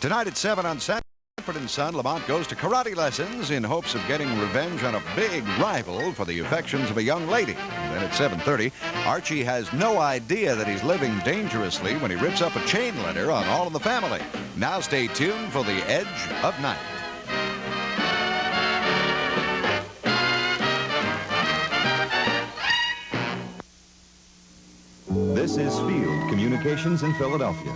Tonight at 7 on Sanford & Son, Lamont goes to karate lessons in hopes of getting revenge on a big rival for the affections of a young lady. Then at 7:30, Archie has no idea that he's living dangerously when he rips up a chain letter on All in the Family. Now stay tuned for the Edge of Night. This is Field Communications in Philadelphia.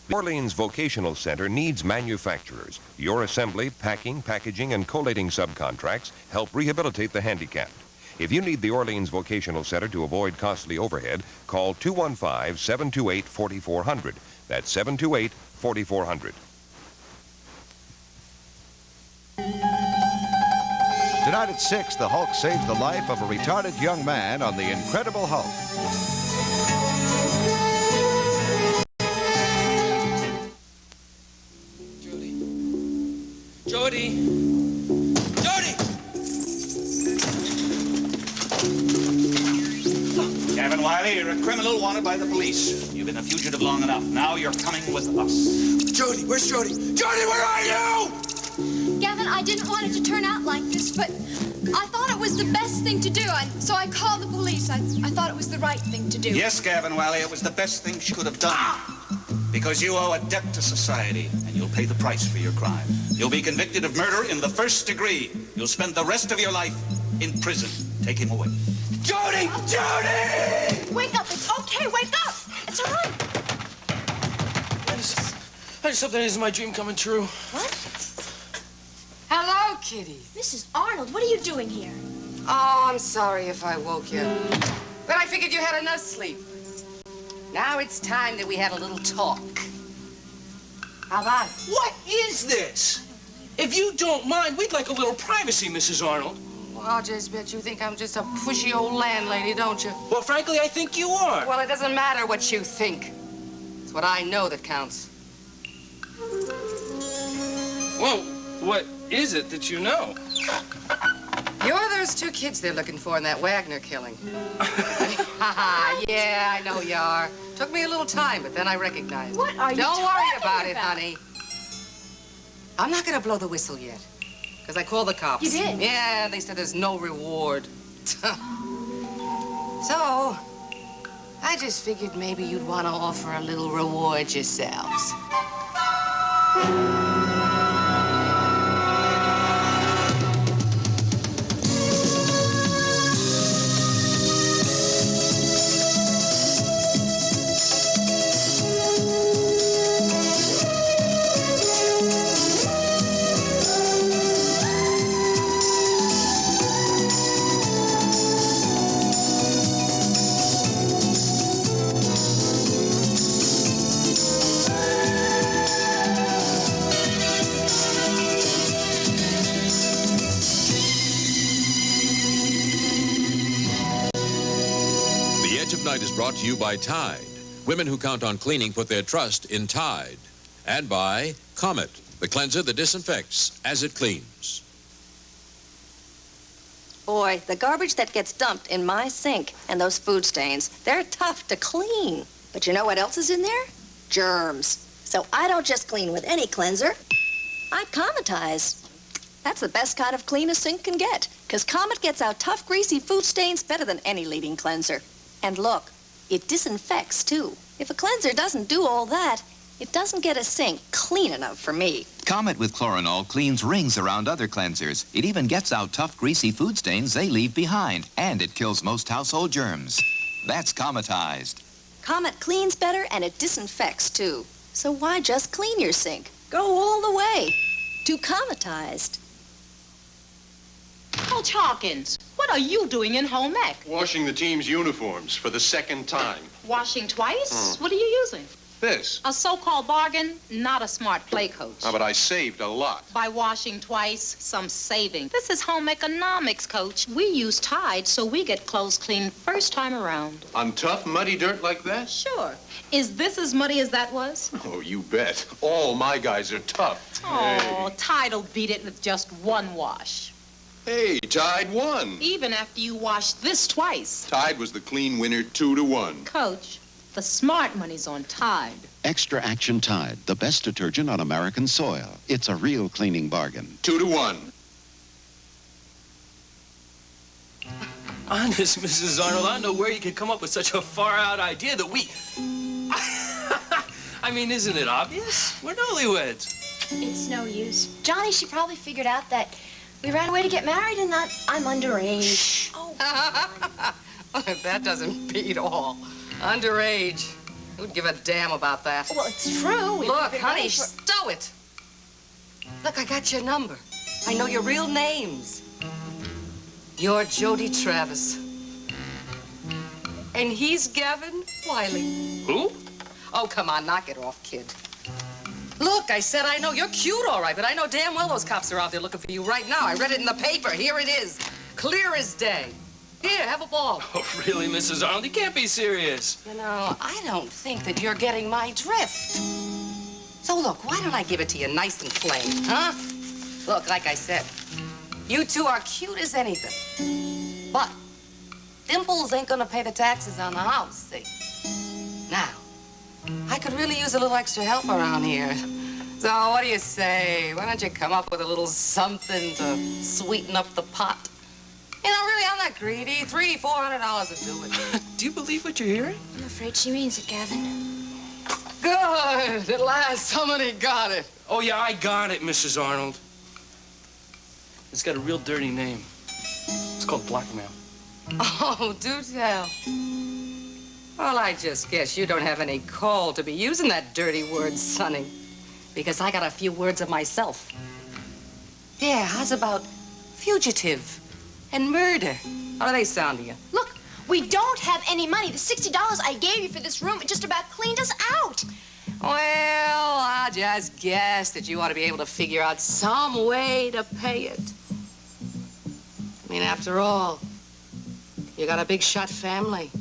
The Orleans Vocational Center needs manufacturers. Your assembly, packing, packaging, and collating subcontracts help rehabilitate the handicapped. If you need the Orleans Vocational Center to avoid costly overhead, call 215-728-4400. That's 728-4400. Tonight at 6, the Hulk saves the life of a retarded young man on The Incredible Hulk. Jody! Jody! Gavin Wiley, you're a criminal wanted by the police. You've been a fugitive long enough. Now you're coming with us. Jody, where's Jody? Jody, where are you? Gavin, I didn't want it to turn out like this, but I thought it was the best thing to do, so I called the police. I thought it was the right thing to do. Yes, Gavin Wiley, it was the best thing she could have done. Because you owe a debt to society, and you'll pay the price for your crime. You'll be convicted of murder in the first degree. You'll spend the rest of your life in prison. Take him away. Jody! Jody! Wake up. It's okay. Wake up. It's all right. I just hope that isn't my dream coming true. What? Hello, kitty. Mrs. Arnold, what are you doing here? Oh, I'm sorry if I woke you. But I figured you had enough sleep. Now it's time that we had a little talk. How about it? What is this? If you don't mind, we'd like a little privacy, Mrs. Arnold. Well, I'll just bet you think I'm just a pushy old landlady, don't you? Well, frankly, I think you are. Well, it doesn't matter what you think. It's what I know that counts. Well, what is it that you know? You're those two kids they're looking for in that Wagner killing. Yeah, I know you are. Took me a little time, but then I recognized. What are you Don't worry about it, about? honey. I'm not gonna blow the whistle yet, because I called the cops. You did? Yeah, they said there's no reward. So, I just figured maybe you'd want to offer a little reward yourselves. Night is brought to you by Tide. Women who count on cleaning put their trust in Tide. And by Comet, the cleanser that disinfects as it cleans. Boy, the garbage that gets dumped in my sink and those food stains, they're tough to clean. But you know what else is in there? Germs. So I don't just clean with any cleanser. I Cometize. That's the best kind of clean a sink can get, because Comet gets out tough, greasy food stains better than any leading cleanser. And look, it disinfects, too. If a cleanser doesn't do all that, it doesn't get a sink clean enough for me. Comet with Chloranol cleans rings around other cleansers. It even gets out tough, greasy food stains they leave behind. And it kills most household germs. That's Cometized. Comet cleans better and it disinfects, too. So why just clean your sink? Go all the way to Cometized. Coach Hawkins, what are you doing in home ec? Washing the team's uniforms for the second time. Washing twice? What are you using? This. A so-called bargain, not a smart play, Coach. Oh, but I saved a lot. By washing twice, some saving. This is home economics, Coach. We use Tide, so we get clothes clean first time around. On tough, muddy dirt like that? Sure. Is this as muddy as that was? Oh, you bet. All my guys are tough. Oh, Tide'll beat it with just one wash. Hey, Tide won. Even after you washed this twice. Tide was the clean winner 2-1. Coach, the smart money's on Tide. Extra Action Tide, the best detergent on American soil. It's a real cleaning bargain. 2 to 1. Honest, Mrs. Arnold, I don't know where you could come up with such a far-out idea that we... I mean, isn't it obvious? We're newlyweds. It's no use. Johnny, she probably figured out that we ran away to get married and that I'm underage. Oh, That doesn't beat all. Underage. Who'd give a damn about that? well, it's true. Look, honey, stow it. Look, I got your number. I know your real names. You're Jody Travis. And he's Gavin Wiley. Who? Oh, come on, knock it off, kid. Look, I said I know. You're cute, all right, but I know damn well those cops are out there looking for you right now. I read it in the paper. Here it is. Clear as day. Here, have a ball. Oh, really, Mrs. Arnold? You can't be serious. You know, I don't think that you're getting my drift. So look, why don't I give it to you nice and plain, huh? Look, like I said, you two are cute as anything. But Dimples ain't gonna pay the taxes on the house, see? Now, I could really use a little extra help around here. So what do you say? Why don't you come up with a little something to sweeten up the pot? You know, really, I'm not greedy. $300, $400 will do it. Do you believe what you're hearing? I'm afraid she means it, Gavin. Good. At last, somebody got it. Oh, yeah, I got it, Mrs. Arnold. It's got a real dirty name. It's called Blackmail. Oh, do tell. Well, I just guess you don't have any call to be using that dirty word, Sonny. Because I got a few words of myself. Yeah, how's about fugitive and murder? How do they sound to you? Look, we don't have any money. The $60 I gave you for this room, it just about cleaned us out. Well, I just guess that you ought to be able to figure out some way to pay it. I mean, after all, you got a big shot family.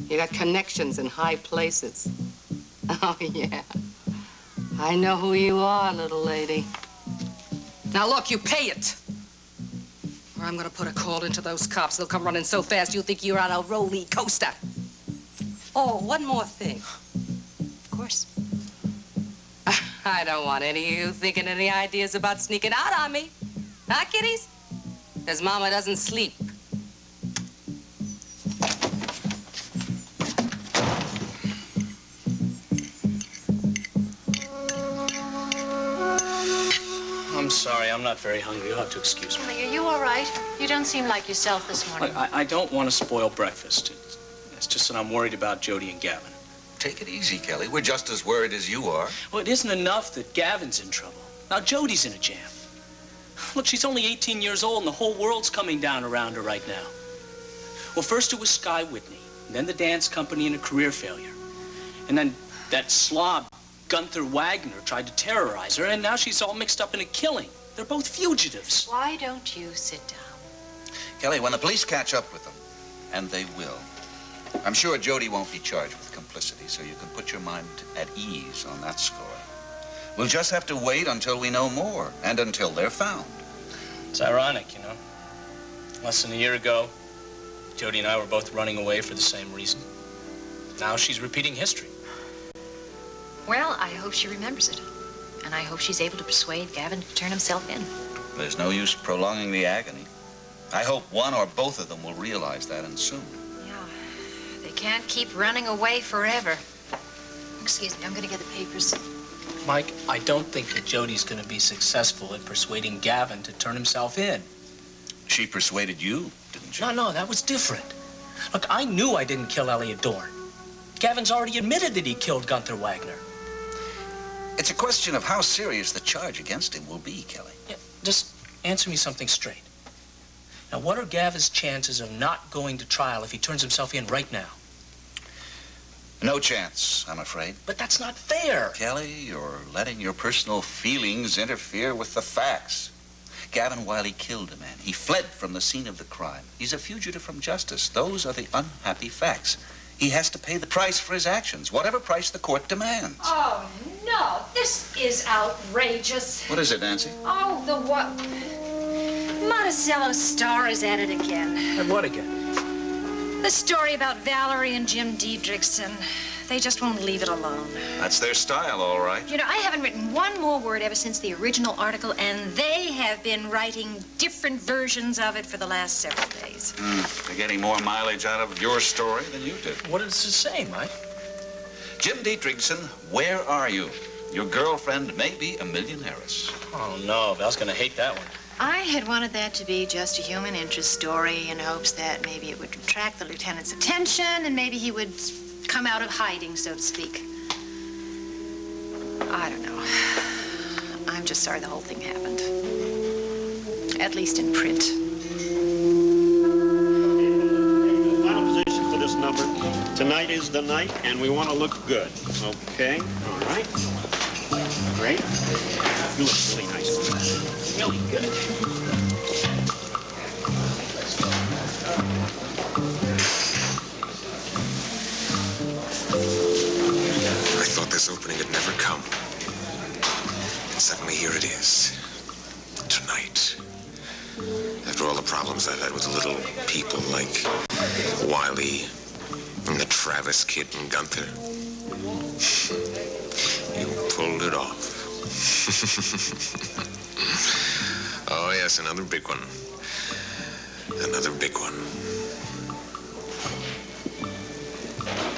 You got connections in high places. Oh, yeah. I know who you are, little lady. Now, look, you pay it. Or I'm gonna put a call into those cops. They'll come running so fast you'll think you're on a roller coaster. Oh, one more thing. Of course. I don't want any of you thinking any ideas about sneaking out on me. Huh, kiddies? Because Mama doesn't sleep. I'm sorry, I'm not very hungry. You'll have to excuse me. Are you all right? You don't seem like yourself this morning. Look, I don't want to spoil breakfast. It's just that I'm worried about Jody and Gavin. Take it easy, Kelly. We're just as worried as you are. Well, it isn't enough that Gavin's in trouble. Now Jody's in a jam. Look, she's only 18 years old and the whole world's coming down around her right now. Well, first it was Sky Whitney, and then the dance company and a career failure. And then that slob, Gunther Wagner, tried to terrorize her, and now she's all mixed up in a killing. They're both fugitives. Why don't you sit down? Kelly, when the police catch up with them, and they will, I'm sure Jody won't be charged with complicity, so you can put your mind at ease on that score. We'll just have to wait until we know more, and until they're found. It's ironic, you know. Less than a year ago, Jody and I were both running away for the same reason. Now she's repeating history. Well, I hope she remembers it. And I hope she's able to persuade Gavin to turn himself in. There's no use prolonging the agony. I hope one or both of them will realize that, and soon. Yeah, they can't keep running away forever. Excuse me, I'm gonna get the papers. Mike, I don't think that Jody's gonna be successful at persuading Gavin to turn himself in. She persuaded you, didn't she? No, that was different. Look, I knew I didn't kill Elliot Dorn. Gavin's already admitted that he killed Gunther Wagner. It's a question of how serious the charge against him will be, Kelly. Yeah, just answer me something straight. Now, what are Gavin's chances of not going to trial if he turns himself in right now? No chance, I'm afraid. But that's not fair. Kelly, you're letting your personal feelings interfere with the facts. Gavin Wiley killed a man. He fled from the scene of the crime. He's a fugitive from justice. Those are the unhappy facts. He has to pay the price for his actions, whatever price the court demands. Oh, no, this is outrageous. What is it, Nancy? Oh, the what? Monticello Star is at it again. And what again? The story about Valerie and Jim Diedrichson. They just won't leave it alone. That's their style, all right. You know, I haven't written one more word ever since the original article, and they have been writing different versions of it for the last several days. They're getting more mileage out of your story than you did. What does it say, Mike? Jim Dietrichson, where are you? Your girlfriend may be a millionairess. Oh, no, Val's gonna hate that one. I had wanted that to be just a human interest story in hopes that maybe it would attract the lieutenant's attention and maybe he would come out of hiding, so to speak. I don't know. I'm just sorry the whole thing happened. At least in print. Final position for this number. Tonight is the night, and we want to look good. Okay? All right. Great. You look really nice. Really good. I thought this opening had never come. And suddenly here it is. Tonight. After all the problems I've had with little people like Wiley and the Travis kid and Gunther. You pulled it off. Oh, yes, another big one. Another big one.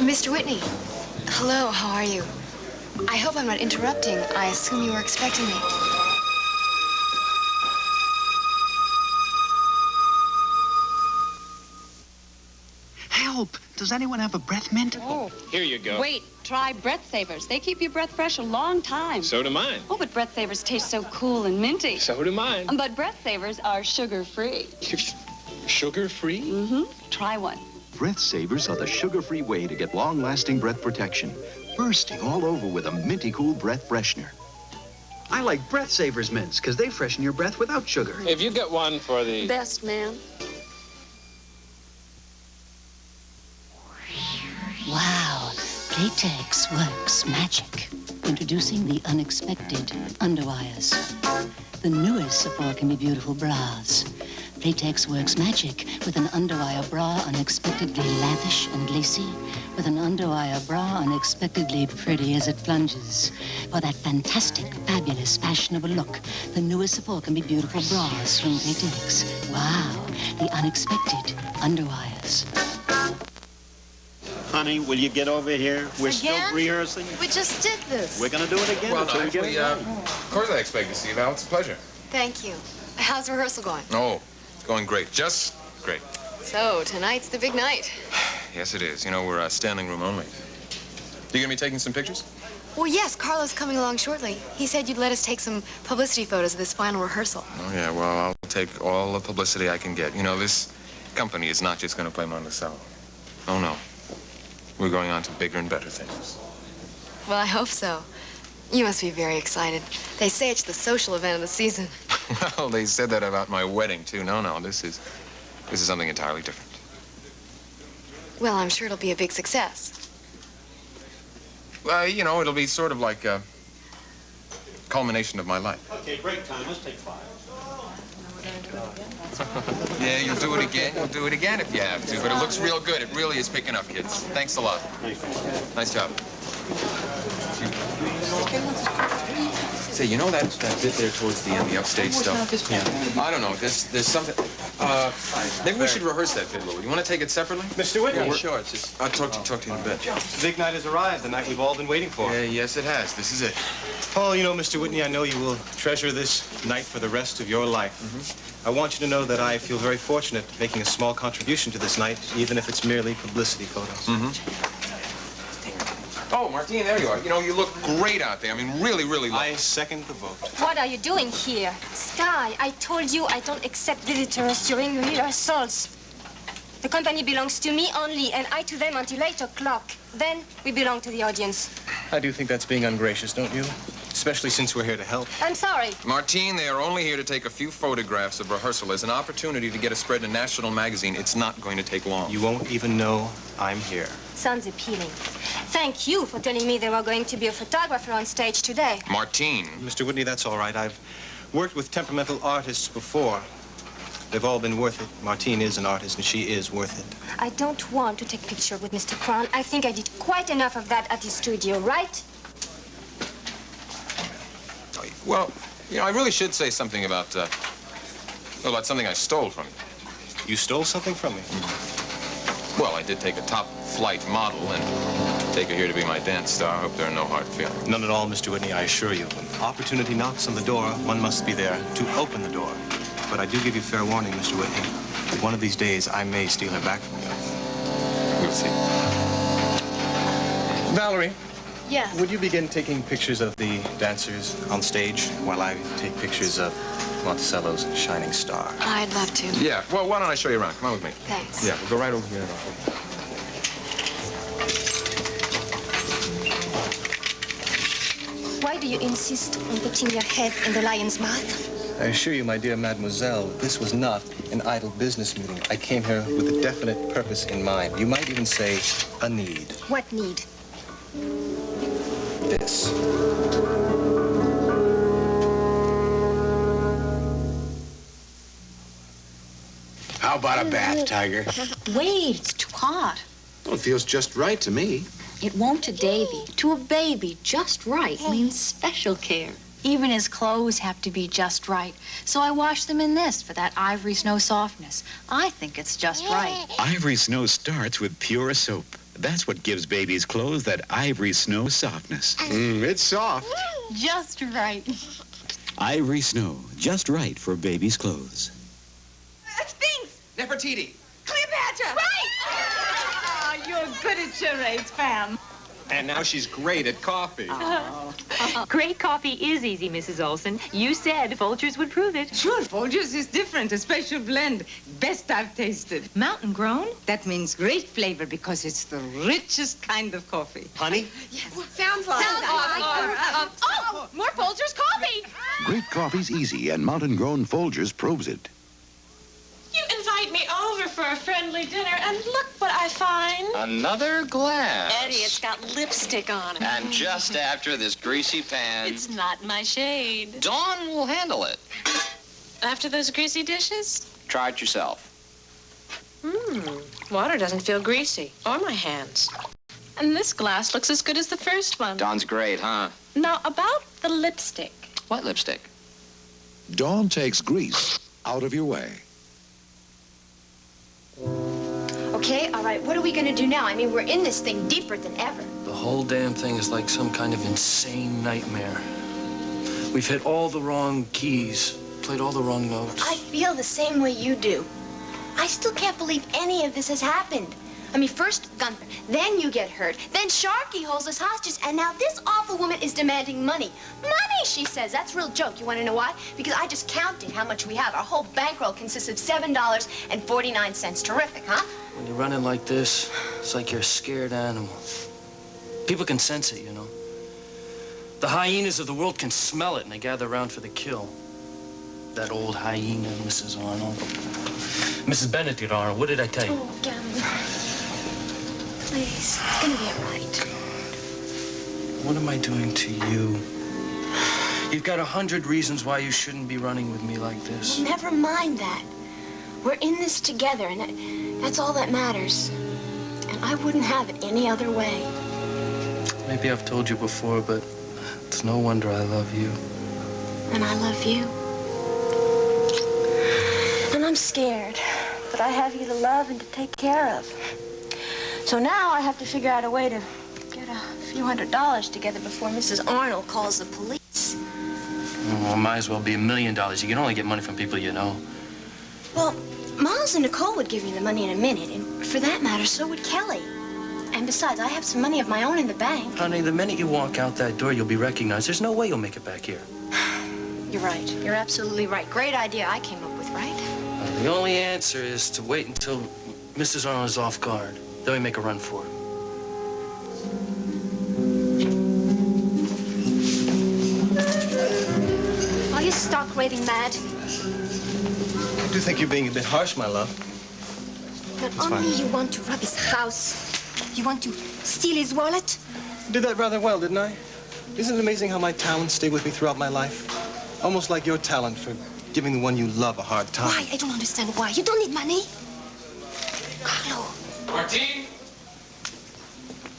Mr. Whitney, hello, how are you? I hope I'm not interrupting. I assume you were expecting me. Help! Does anyone have a breath mint? Oh. Here you go. Wait, try Breath Savers. They keep your breath fresh a long time. So do mine. Oh, but Breath Savers taste so cool and minty. So do mine. But Breath Savers are sugar-free. Sugar-free? Mm-hmm. Try one. Breath Savers are the sugar-free way to get long-lasting breath protection. Bursting all over with a minty cool breath freshener. I like Breath Savers mints because they freshen your breath without sugar. If you get one for the... Best man. Wow, Playtex works magic. Introducing the unexpected underwires. The newest of all can be beautiful bras. Playtex works magic with an underwire bra unexpectedly lavish and lacy, with an underwire bra unexpectedly pretty as it plunges. For that fantastic, fabulous, fashionable look, the newest of all can be beautiful bras from Playtex. Wow, the unexpected underwires. Honey, will you get over here? We're still rehearsing. We just did this. We're going to do it again until we get it right. Of course I expect to see you, Val. It's a pleasure. Thank you. How's rehearsal going? Oh, it's going great. Just great. So, tonight's the big night. Yes, it is. You know, we're standing room only. You gonna be taking some pictures? Well, yes, Carlo's coming along shortly. He said you'd let us take some publicity photos of this final rehearsal. Oh, yeah. Well, I'll take all the publicity I can get. You know, this company is not just gonna play Monticello. Oh, no. We're going on to bigger and better things. Well, I hope so. You must be very excited. They say it's the social event of the season. Well, they said that about my wedding, too. No, this is something entirely different. Well, I'm sure it'll be a big success. You know, it'll be sort of like a culmination of my life. Okay, break time. Let's take 5. Yeah, you'll do it again. You'll do it again if you have to. But it looks real good. It really is picking up, kids. Thanks a lot. Nice job. Say, you know that bit there towards the end, the upstage stuff? Yeah. I don't know. There's something. Maybe we should rehearse that bit, Louie. You want to take it separately? Mr. Whitney. Yeah, sure. It's just. I'll talk to you in a bit. The big night has arrived, the night we've all been waiting for. Yes, it has. This is it. Paul, you know, Mr. Whitney, I know you will treasure this night for the rest of your life. I want you to know that I feel very fortunate making a small contribution to this night, even if it's merely publicity photos. Oh, Martine, there you are. You know, you look great out there. I mean, really, really look. I second the vote. What are you doing here? Sky, I told you I don't accept visitors during rehearsals. The company belongs to me only, and I to them until 8 o'clock. Then we belong to the audience. I do think that's being ungracious, don't you? Especially since we're here to help. I'm sorry. Martine, they are only here to take a few photographs of rehearsal as an opportunity to get a spread in a national magazine. It's not going to take long. You won't even know I'm here. Sounds appealing. Thank you for telling me there were going to be a photographer on stage today. Martine. Mr. Whitney, that's all right. I've worked with temperamental artists before. They've all been worth it. Martine is an artist, and she is worth it. I don't want to take a picture with Mr. Crown. I think I did quite enough of that at his studio, right? Well, you know, I really should say something about something I stole from you. You stole something from me? Well, I did take a top-flight model and take her here to be my dance star. I hope there are no hard feelings. None at all, Mr. Whitney, I assure you. When opportunity knocks on the door, one must be there to open the door. But I do give you fair warning, Mr. Whitney. One of these days, I may steal her back from you. We'll see. Valerie. Yes. Would you begin taking pictures of the dancers on stage while I take pictures of Monticello's shining star? I'd love to. Yeah, well, why don't I show you around? Come on with me. Thanks. Yeah, we'll go right over here. Why do you insist on putting your head in the lion's mouth? I assure you, my dear mademoiselle, this was not an idle business meeting. I came here with a definite purpose in mind. You might even say a need. What need? This. How about a bath, Tiger? Wait, it's too hot. Well, it feels just right to me. It won't to Davy. To a baby, just right means special care. Even his clothes have to be just right. So I wash them in this for that ivory snow softness. I think it's just right. Ivory Snow starts with pure soap. That's what gives babies' clothes that ivory snow softness. It's soft. Just right. Ivory Snow, just right for babies' clothes. Sphinx! Nefertiti. Cleopatra! Right! Oh, you're good at charades, Pam. And now she's great at coffee. Great coffee is easy, Mrs. Olson. You said Folgers would prove it. Sure, Folgers is different. A special blend. Best I've tasted. Mountain grown? That means great flavor because it's the richest kind of coffee. Honey? Yes. Sounds like Oh, more Folgers coffee! Great coffee's easy, and Mountain Grown Folgers proves it. You invite me over for a friendly dinner, and look what I find. Another glass. Eddie, it's got lipstick on it. And just after this greasy pan. It's not my shade. Dawn will handle it. After those greasy dishes? Try it yourself. Water doesn't feel greasy, or my hands. And this glass looks as good as the first one. Dawn's great, huh? Now, about the lipstick. What lipstick? Dawn takes grease out of your way. Okay, all right, what are we gonna do now? I mean, we're in this thing deeper than ever. The whole damn thing is like some kind of insane nightmare. We've hit all the wrong keys, played all the wrong notes. I feel the same way you do. I still can't believe any of this has happened. I mean, first Gunther, then you get hurt, then Sharky holds us hostages, and now this awful woman is demanding money. Money, she says. That's a real joke. You want to know why? Because I just counted how much we have. Our whole bankroll consists of $7.49. Terrific, huh? When you're running like this, it's like you're a scared animal. People can sense it, you know. The hyenas of the world can smell it, and they gather around for the kill. That old hyena, Mrs. Arnold. Mrs. Benedict Arnold, what did I tell you? Oh, Gavin. Please, it's gonna be all right. What am I doing to you? You've got 100 reasons why you shouldn't be running with me like this. Never mind that. We're in this together, and that's all that matters. And I wouldn't have it any other way. Maybe I've told you before, but it's no wonder I love you. And I love you. And I'm scared, but I have you to love and to take care of. So now I have to figure out a way to get a few $100s together before Mrs. Arnold calls the police. Well, might as well be $1 million. You can only get money from people you know. Well, Miles and Nicole would give me the money in a minute, and for that matter, so would Kelly. And besides, I have some money of my own in the bank. Honey, the minute you walk out that door, you'll be recognized. There's no way you'll make it back here. You're right. You're absolutely right. Great idea I came up with, right? The only answer is to wait until Mrs. Arnold is off guard. Then we make a run for it. Are you stark raving mad? I do think you're being a bit harsh, my love. Not That's only fine. you want to rob his house, you want to steal his wallet? I did that rather well, didn't I? Isn't it amazing how my talents stay with me throughout my life? Almost like your talent for giving the one you love a hard time. Why? I don't understand why. You don't need money. Carlo. Martine?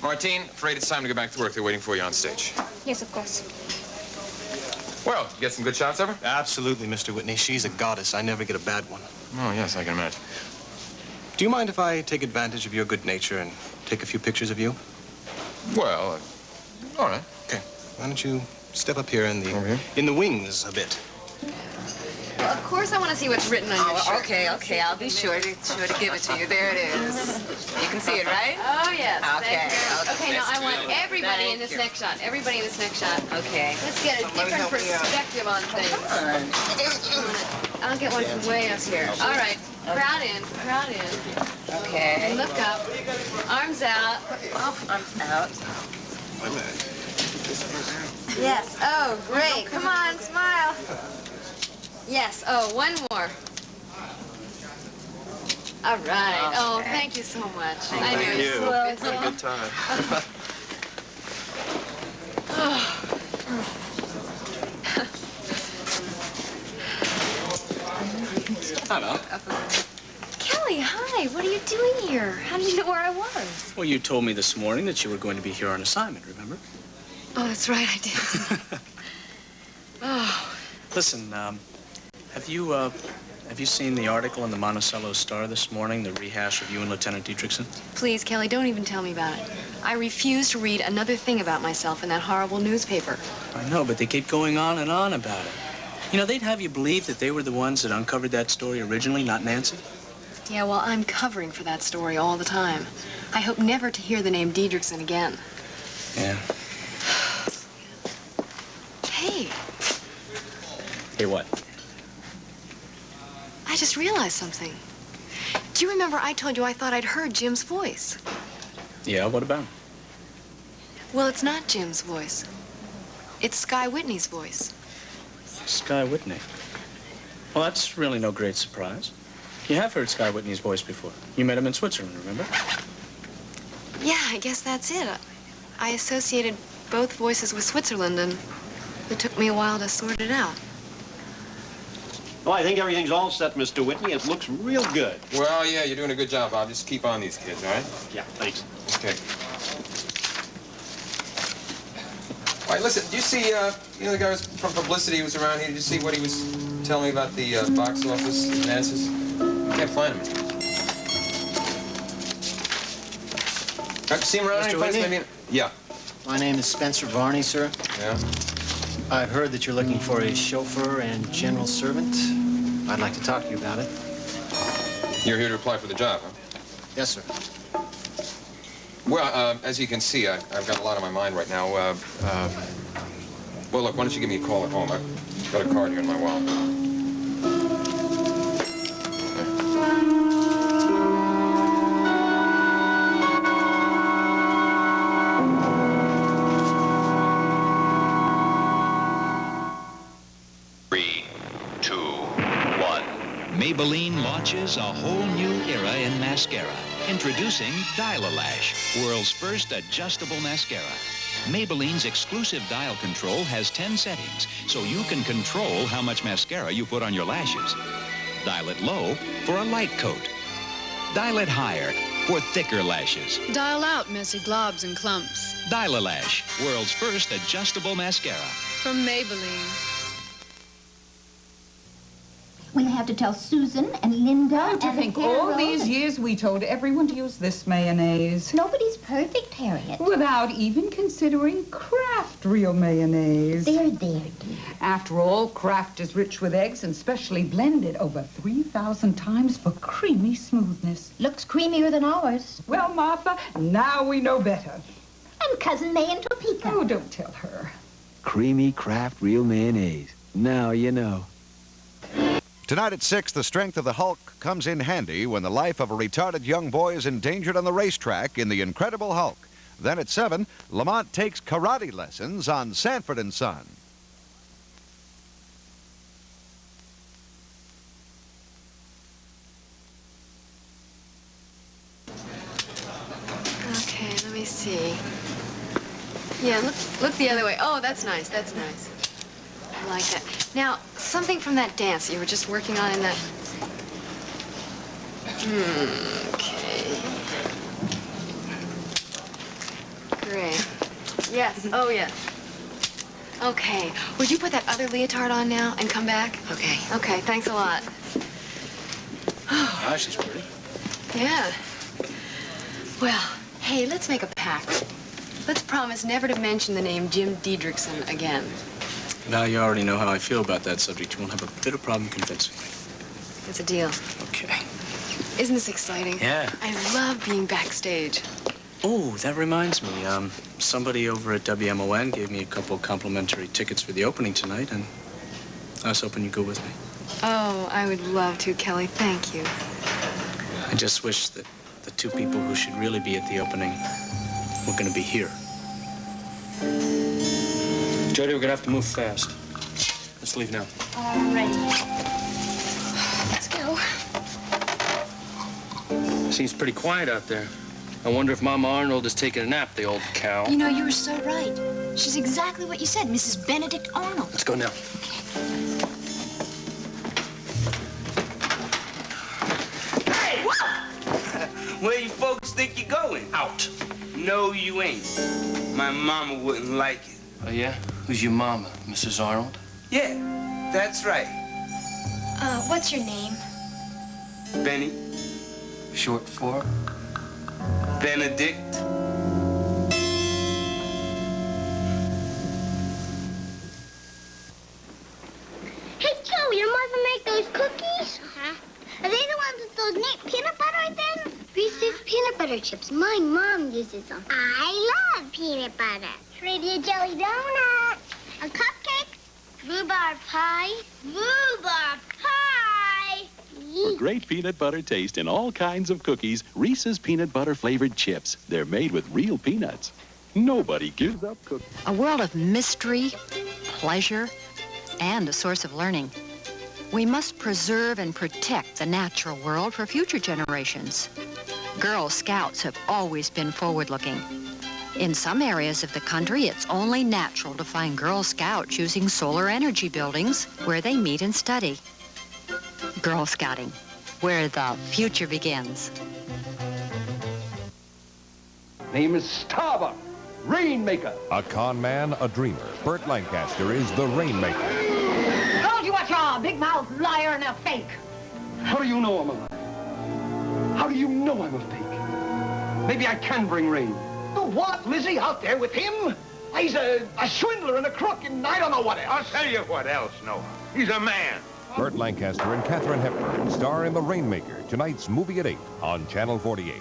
Martine, afraid it's time to go back to work. They're waiting for you on stage. Yes, of course. Well, you get some good shots of her? Absolutely, Mr. Whitney. She's a goddess. I never get a bad one. Oh, yes, I can imagine. Do you mind if I take advantage of your good nature and take a few pictures of you? Well, all right. Okay. Why don't you step up here in the wings a bit? Well, of course I want to see what's written on your shirt. Okay. I'll be sure to give it to you. There it is. You can see it, right? Oh, yes. Okay. Okay, now I want everybody in this next shot. Everybody in this next shot. Okay. Let's get a different perspective on things. I'll get one from way up here. All right. Crowd in. Okay. And look up. Arms out. Oh, arms out. Yes. Oh, great. Come on, smile. Yes. Oh, one more. All right. Okay. Oh, thank you so much. Thank you. It's Had a good time. Hello. Kelly, hi. What are you doing here? How did you know where I was? Well, you told me this morning that you were going to be here on assignment, remember? Oh, that's right, I did. Oh. Listen, have you seen the article in the Monticello Star this morning, the rehash of you and Lieutenant Dietrichson? Please, Kelly, don't even tell me about it. I refuse to read another thing about myself in that horrible newspaper. I know, but they keep going on and on about it. You know, they'd have you believe that they were the ones that uncovered that story originally, not Nancy. Yeah, well, I'm covering for that story all the time. I hope never to hear the name Dietrichson again. Yeah. Hey, Hey, what? I just realized something. Do you remember I told you I thought I'd heard Jim's voice? Yeah, what about him? Well, it's not Jim's voice. It's Sky Whitney's voice. Sky Whitney. Well, that's really no great surprise. You have heard Sky Whitney's voice before. You met him in Switzerland, remember? Yeah, I guess that's it. I associated both voices with Switzerland, and it took me a while to sort it out. Well, I think everything's all set, Mr. Whitney. It looks real good. Well, yeah, you're doing a good job, Bob. Just keep on these kids, all right? Yeah, thanks. Okay. All right, listen, do you see, you know the guy was from Publicity who was around here? Did you see what he was telling me about the box office advances? Can't find him. See him around any place? Maybe? Yeah. My name is Spencer Varney, sir. Yeah? I've heard that you're looking for a chauffeur and general servant. I'd like to talk to you about it. You're here to apply for the job, huh? Yes, sir. Well, as you can see, I've got a lot on my mind right now. Well, look, why don't you give me a call at home? I've got a card here in my wallet. Maybelline launches a whole new era in mascara. Introducing Dial-A-Lash, world's first adjustable mascara. Maybelline's exclusive dial control has 10 settings, so you can control how much mascara you put on your lashes. Dial it low for a light coat. Dial it higher for thicker lashes. Dial out messy globs and clumps. Dial-A-Lash, world's first adjustable mascara. From Maybelline. We'll have to tell Susan and Linda and To think all these years we told everyone to use this mayonnaise. Nobody's perfect, Harriet. Without even considering Kraft real mayonnaise. There, dear. After all, Kraft is rich with eggs and specially blended over 3,000 times for creamy smoothness. Looks creamier than ours. Well, Martha, now we know better. And Cousin May in Topeka. Oh, don't tell her. Creamy Kraft real mayonnaise. Now you know. Tonight at 6, the strength of the Hulk comes in handy when the life of a retarded young boy is endangered on the racetrack in The Incredible Hulk. Then at 7, Lamont takes karate lessons on Sanford and Son. Okay, let me see. Yeah, look the other way. Oh, that's nice, that's nice. I like that. Now, something from that dance you were just working on in that... Okay. Great. Yes. Oh, yes. Okay. Would you put that other leotard on now and come back? Okay. Okay, thanks a lot. Ah, she's pretty. Yeah. Well, hey, let's make a pact. Let's promise never to mention the name Jim Diedrichson again. Now you already know how I feel about that subject. You won't have a bit of problem convincing me. It's a deal. Okay. Isn't this exciting? Yeah. I love being backstage. Oh, that reminds me. Somebody over at WMON gave me a couple complimentary tickets for the opening tonight, and I was hoping you'd go with me. Oh, I would love to, Kelly. Thank you. I just wish that the two people who should really be at the opening were going to be here. Jody, we're going to have to move fast. Let's leave now. All right. Let's go. Seems pretty quiet out there. I wonder if Mama Arnold is taking a nap, the old cow. You know, you were so right. She's exactly what you said, Mrs. Benedict Arnold. Let's go now. Hey! Where you folks think you're going? Out. No, you ain't. My mama wouldn't like it. Oh, yeah? Who's your mama, Mrs. Arnold? Yeah, that's right. What's your name? Benny. Short for? Benedict. Hey, Joe, your mother make those cookies? Uh-huh. Are they the ones with those neat peanut butter then? Reese's peanut butter chips. My mom uses them. I love peanut butter. Pretty jelly donut. A cupcake. Rhubarb pie. Rhubarb pie. For great peanut butter taste in all kinds of cookies, Reese's peanut butter flavored chips. They're made with real peanuts. Nobody gives up cookies. A world of mystery, pleasure, and a source of learning. We must preserve and protect the natural world for future generations. Girl Scouts have always been forward-looking. In some areas of the country, it's only natural to find Girl Scouts using solar energy buildings where they meet and study. Girl Scouting, where the future begins. Name is Starbuck, Rainmaker. A con man, a dreamer. Burt Lancaster is the Rainmaker. Told you what you are, big mouth liar and a fake. How do you know I'm a liar? How do you know I'm a fake? Maybe I can bring rain. Oh, what, Lizzie, out there with him? He's a swindler and a crook and I don't know what else. I'll tell you what else, Noah. He's a man. Burt Lancaster and Katharine Hepburn star in The Rainmaker, tonight's movie at 8 on Channel 48.